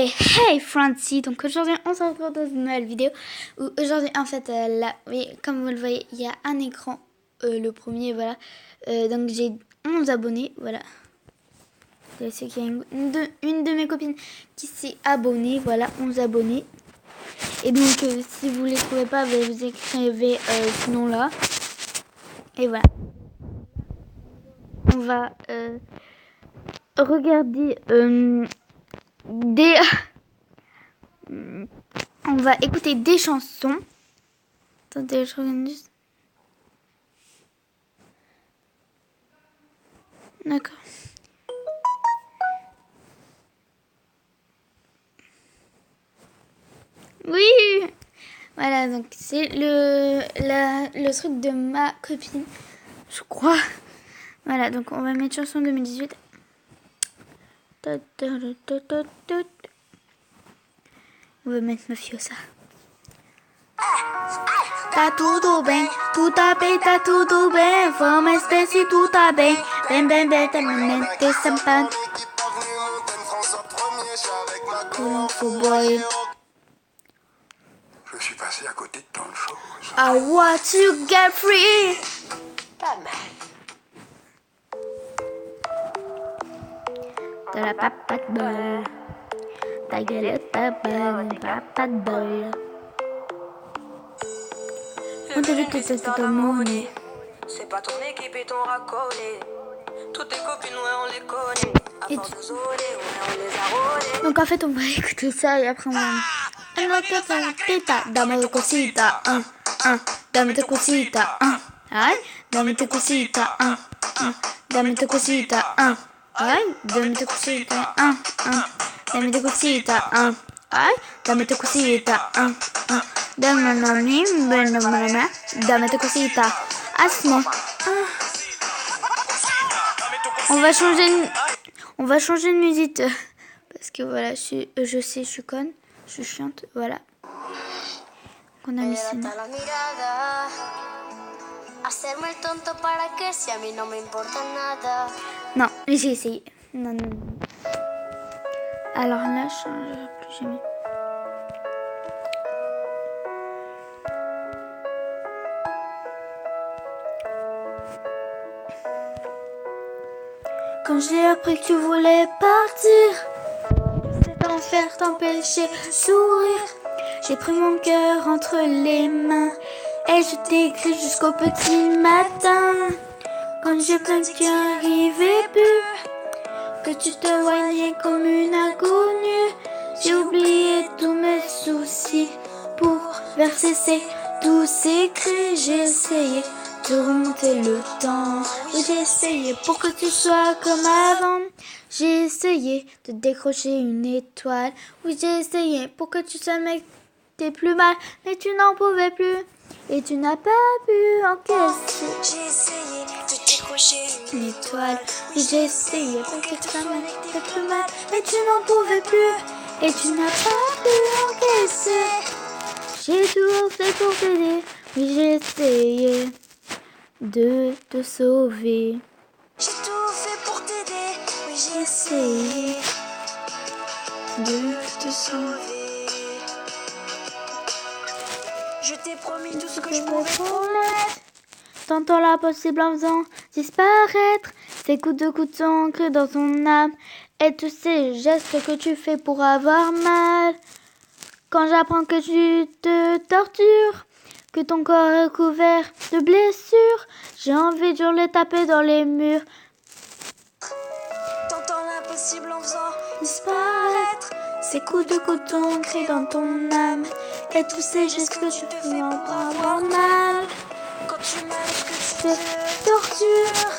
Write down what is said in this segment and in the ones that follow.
Et hey Francie, donc aujourd'hui on se retrouve dans une nouvelle vidéo où aujourd'hui en fait là, oui, comme vous le voyez, il y a un écran, le premier, voilà, donc j'ai 11 abonnés, voilà. Je sais qu'il y a une de mes copines qui s'est abonnée, voilà, 11 abonnés. Et donc si vous les trouvez pas, vous écrivez ce nom là. Et voilà. On va regarder des... On va écouter des chansons. Attendez, je regarde juste. D'accord. Oui. Voilà, donc c'est le truc de ma copine, je crois. Voilà, donc on va mettre chanson 2018. On va mettre Mafiosa. Tá tudo bem, tu tá bem, tá tudo bem. Vamos ver se tu tá bem. Bem, bem, bem, também tem samba. Boy. Je suis passé à côté de tant de choses. I want to get free. Pas mal. De la papa de bol. Ta galette à bonne papa de bol. On te dit que c'est ta monnaie. C'est pas ton équipe et ton racolé. Toutes tes copines, ouais, on les connaît. À Et force de zoler, ouais, on les a rôlées. Donc en fait on va écouter ça et après on va... Dame tu cosita, dame tu cosita, ay, dame tu cosita, dame tu cosita, ay, dame tu cosita, dame tu cosita, ay, dame tu cosita, dame tu cosita, asmo. On va changer de musique parce que voilà, je sais, je suis conne. Je suis chiante, voilà. On a mis ça. La mirada. Hacerme el tonto para que si a mí no me importa nada. Non, j'ai essayé. Non, non, non. Alors là, je changerai plus jamais. Quand j'ai appris que tu voulais partir, t'en faire t'empêcher de sourire. J'ai pris mon cœur entre les mains et je t'ai écrit jusqu'au petit matin. Quand je pensais qu'il n'y arrivait plus, que tu te voyais comme une inconnue, j'ai oublié tous mes soucis pour verser tous ces cris. J'ai essayé de remonter le temps, oui, j'ai essayé pour que tu sois comme avant. J'ai essayé de décrocher une étoile, oui, j'ai essayé pour que tu sois mec t'es plus mal, mais tu n'en pouvais plus et tu n'as pas pu encaisser. J'ai essayé de décrocher Une étoile, oui, j'ai essayé pour que tu sois mec t'es plus mal, mais tu n'en pouvais plus et tu n'as pas pu encaisser. J'ai tout fait pour t'aider, oui, j'ai essayé de te sauver. J'ai tout fait pour t'aider. Oui, j'ai Essayé de te sauver. Je t'ai promis tout ce que Je je peux pouvais promettre. T'entends la possible en faisant disparaître ces coups de couteau ancrés dans ton âme et tous ces gestes que tu fais pour avoir mal. Quand j'apprends que tu te tortures, que ton corps est couvert de blessures, j'ai envie de les taper dans les murs. T'entends l'impossible en faisant Disparaître ces coups de couteau ancrés dans ton âme et tous ces gestes que tu fais pour avoir mal. quand tu m'aimes, que tu Te torture,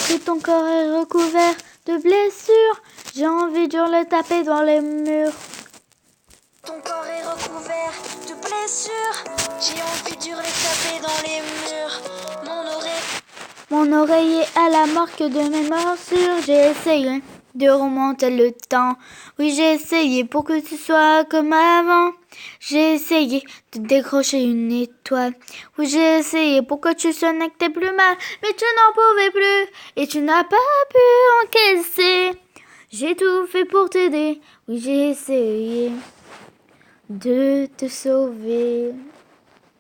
que ton corps est recouvert de blessures, j'ai envie de les taper dans les murs. ton corps est recouvert de blessures. J'ai envie de les taper dans les murs. Mon oreiller à la marque de mes morsures. J'ai essayé de remonter le temps. Oui, j'ai essayé pour que tu sois comme avant. J'ai essayé de décrocher une étoile. Oui, j'ai essayé pour que tu sonnes que t'es plus mal. Mais tu n'en pouvais plus et tu n'as pas pu encaisser. J'ai tout fait pour t'aider. Oui, j'ai essayé de te sauver.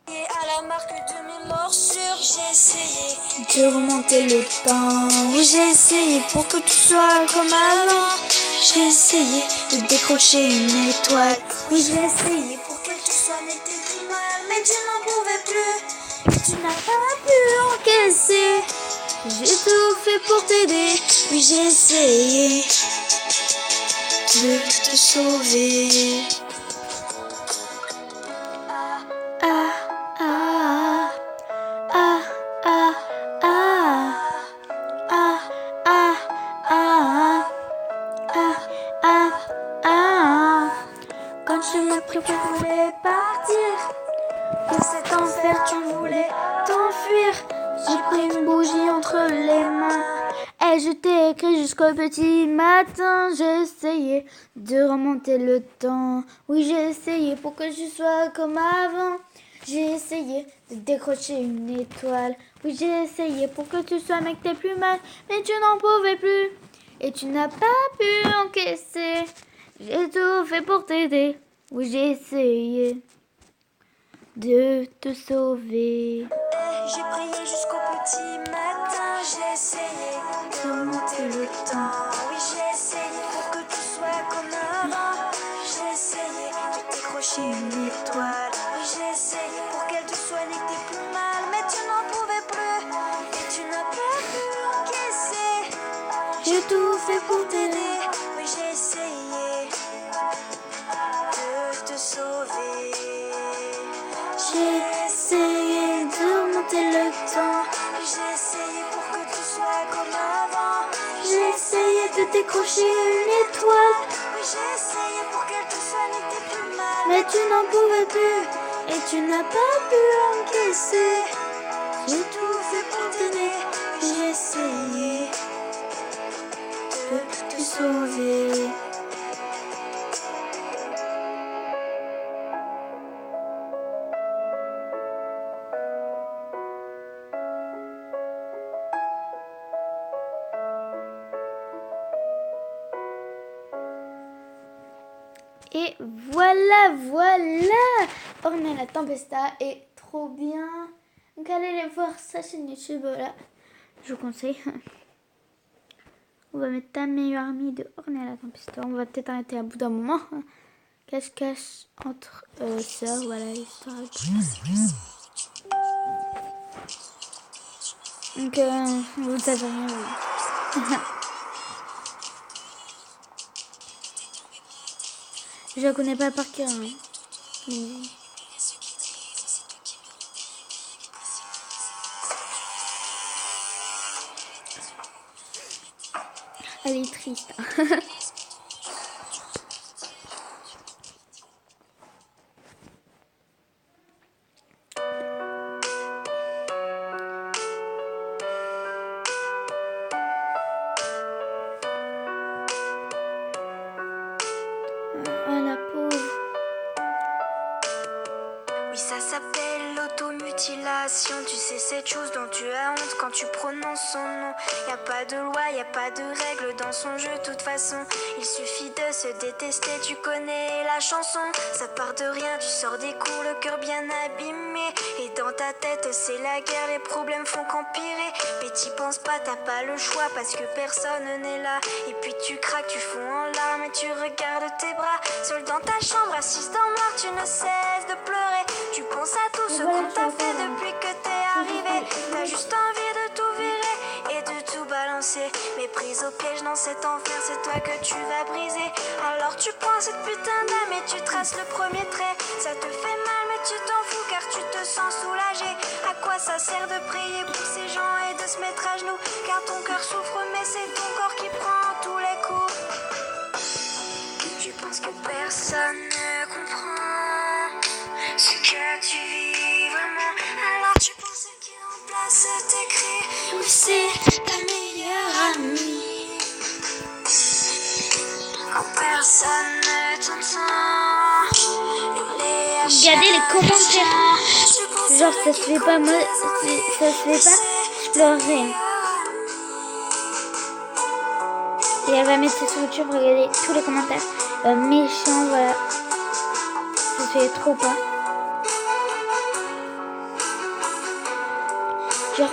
Et à la marque de mes morsures, j'ai essayé De remonter le temps. Oui, j'ai essayé pour que tout soit comme avant. J'ai essayé de décrocher une étoile. Oui, j'ai essayé pour qu'elle te soit n'était plus mal, mais tu n'en pouvais plus. et tu n'as pas pu encaisser. J'ai tout fait pour t'aider. Oui, j'ai essayé de te sauver. Ah, ah, ah, ah, ah, ah, ah, ah, ah, ah. Quand je m'as pris pour voulais partir, dans cet enfer tu voulais t'enfuir. J'ai pris une bougie entre les mains et je t'ai écrit jusqu'au petit matin. J'ai essayé de remonter le temps. Oui, j'ai essayé pour que je sois comme avant. J'ai essayé de décrocher une étoile. Oui, j'ai essayé pour que tu sois mec t'es plus mal, mais tu n'en pouvais plus et tu n'as pas pu encaisser. J'ai tout fait pour t'aider. Oui, j'ai essayé de te sauver. J'ai prié jusqu'au petit matin, j'ai essayé de remonter le temps. Oui, j'ai essayé pour que tout soit comme avant. J'ai essayé de décrocher une étoile. Oui, j'ai essayé pour qu'elle te soit n'était plus mal, mais tu n'en pouvais plus et tu n'as pas pu encaisser. J'ai tout fait pour t'aider. Oui, j'ai essayé de te sauver. J'ai essayé de remonter le temps. J'ai essayé pour que tu sois comme avant. J'ai essayé de décrocher une étoile, Oui, j'ai essayé pour qu'elle te soit n'était plus mal. mais tu n'en pouvais plus et tu n'as pas pu encaisser. J'ai tout fait pour t'aider. J'ai essayé de te sauver. Et voilà, Ornella Tempesta est trop bien. Donc allez les voir sa chaîne YouTube, là, je vous conseille. On va mettre ta meilleure amie de Ornella Tempesta. On va peut-être arrêter à bout d'un moment. Cache-cache entre sœurs, voilà l'histoire. Donc vous savez rien. Oui. Je la connais pas par cœur. Hein. Mais... elle est triste. Hein. Oh la pauvre. Oui, ça s'appelle l'automutilation. Tu sais, cette chose dont tu as honte quand tu prononces son nom. Y a pas de loi, y a pas de règle dans son jeu, de toute façon. Il suffit de se détester, tu connais la chanson. Ça part de rien, tu sors des cours, le cœur bien abîmé. Et dans ta tête, c'est la guerre, les problèmes font qu'empirer. Mais t'y penses pas, t'as pas le choix parce que personne n'est là. Et puis tu craques, tu fonds en larmes et tu regardes tes bras. Seul dans ta chambre, assise dans le noir, tu ne cesses de pleurer. Tu penses à tout ce qu'on t'a fait depuis que t'es arrivé. T'as juste envie de tout virer et de tout balancer. Mais prise au piège dans cet enfer, c'est toi que tu vas briser. Alors tu prends cette putain d'âme et tu traces le premier trait. Ça te fait mal mais tu t'en fous car tu te sens soulagé. À quoi ça sert de prier pour ces gens et de se mettre à genoux? Car ton cœur souffre mais c'est ton corps qui prend tous les coups. Tu penses que personne ne comprend ce que tu vis vraiment. Alors tu penses qu'il remplace tes cris. Oui, c'est ta meilleure amie. Quand personne ne t'entend, Regardez les commentaires. Genre ça se fait pas, moi, ça se fait pas, je pleurerai. Et Et elle va mettre ça sur YouTube, regardez tous les commentaires méchants, voilà. Ça se fait trop pas. Genre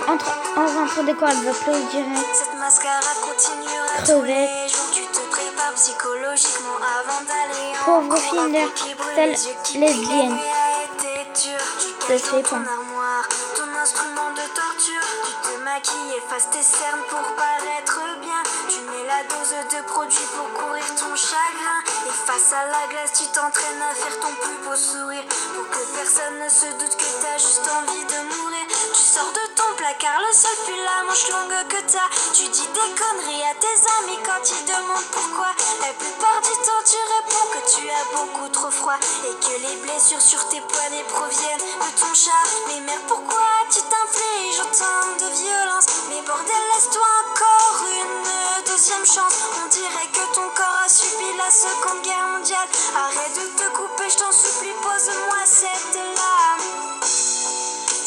en rentrant des cours, elle va pleurer direct. Cette mascarade continuera tous Crevette. les jours. Tu te prépares psychologiquement avant d'aller en Pauvre cours. fille La peau qui brûle, celle les yeux qui lesbienne. piquent, la nuit a été dure. Tu Ça caches se dans fait ton pas. armoire ton instrument de torture. Tu te maquilles, effaces tes cernes pour paraître bien. Tu mets la dose de produit pour courir ton chagrin. Et face à la glace, tu t'entraînes à faire ton plus beau sourire. Pour que personne ne se doute que t'as juste envie de mourir. Tu sors de ton placard, le sol puis la manche longue que t'as. Tu dis des conneries à tes amis quand ils demandent pourquoi. La plupart du temps tu réponds que tu as beaucoup trop froid. Et que les blessures sur tes poignets proviennent de ton chat. Mais merde, pourquoi tu t'infliges autant de violence? Mais bordel, laisse-toi encore une deuxième chance. On dirait que ton corps a subi la Seconde Guerre mondiale. Arrête de te couper, je t'en supplie, pose-moi cette lame.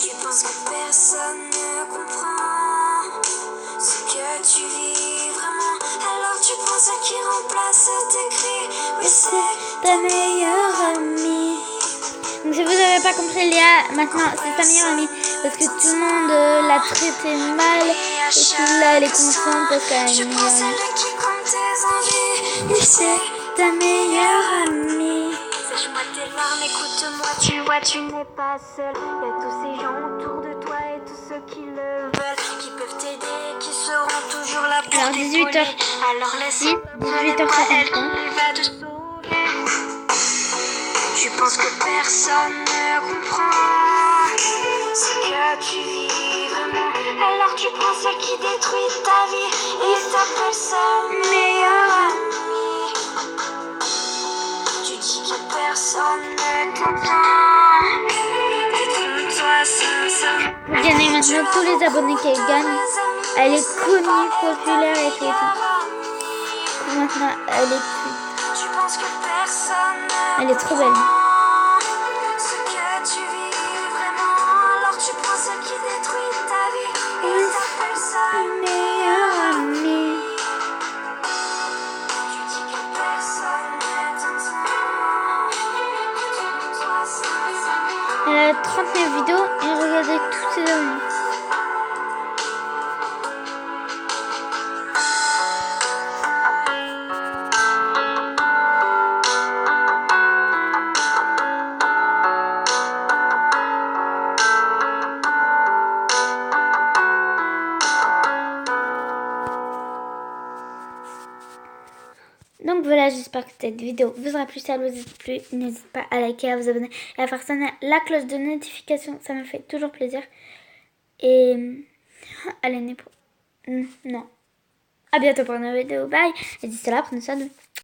Tu penses que personne ne comprend ce que tu vis vraiment. Alors tu prends ce qui remplace tes cris. Oui, c'est Ta meilleure amie. Donc si vous n'avez pas compris, Léa, maintenant c'est ta meilleure amie. Parce que tout le monde l'a traité mal. Et puis là elle est contente parce qu'elle a je une prends meilleure amie. celle qui compte tes envies. Oui, c'est ta meilleure amie. Sèche-moi tes larmes, écoute-moi, tu vois, tu n'es pas seul. Y a tous ces gens autour de toi et tous ceux qui le veulent, qui peuvent t'aider, qui seront toujours là pour Alors, t'épauler. 18h. Alors laisse 18h50. elle va te sauver. Tu penses que personne ne comprend ce que tu vis vraiment. Alors tu prends ce qui détruit ta vie et t'appelles ça meilleure amie. Tu dis que personne ne t'entend. Détrompe-toi sincèrement. Vous gagnez maintenant tous les abonnés qu'elle gagne. Elle est connue, populaire et tout. Maintenant elle est cute. Tu penses que personne ne Elle est trop belle. comprend ce que tu vis vraiment. Alors tu prends ce qui détruit ta vie et t'appelles ça Meilleure amie. Tu dis que personne ne t'entend. Détrompe-toi sincèrement. Elle a 39 vidéos et regardez tous ses abonnés. Donc voilà, j'espère que cette vidéo vous aura plu. Si elle vous a plu, n'hésitez pas à liker, à vous abonner et à faire sonner la cloche de notification. Ça me fait toujours plaisir. Et à l'année pro. Non. À bientôt pour une nouvelle vidéo. Bye. Et d'ici là, prenez soin de vous.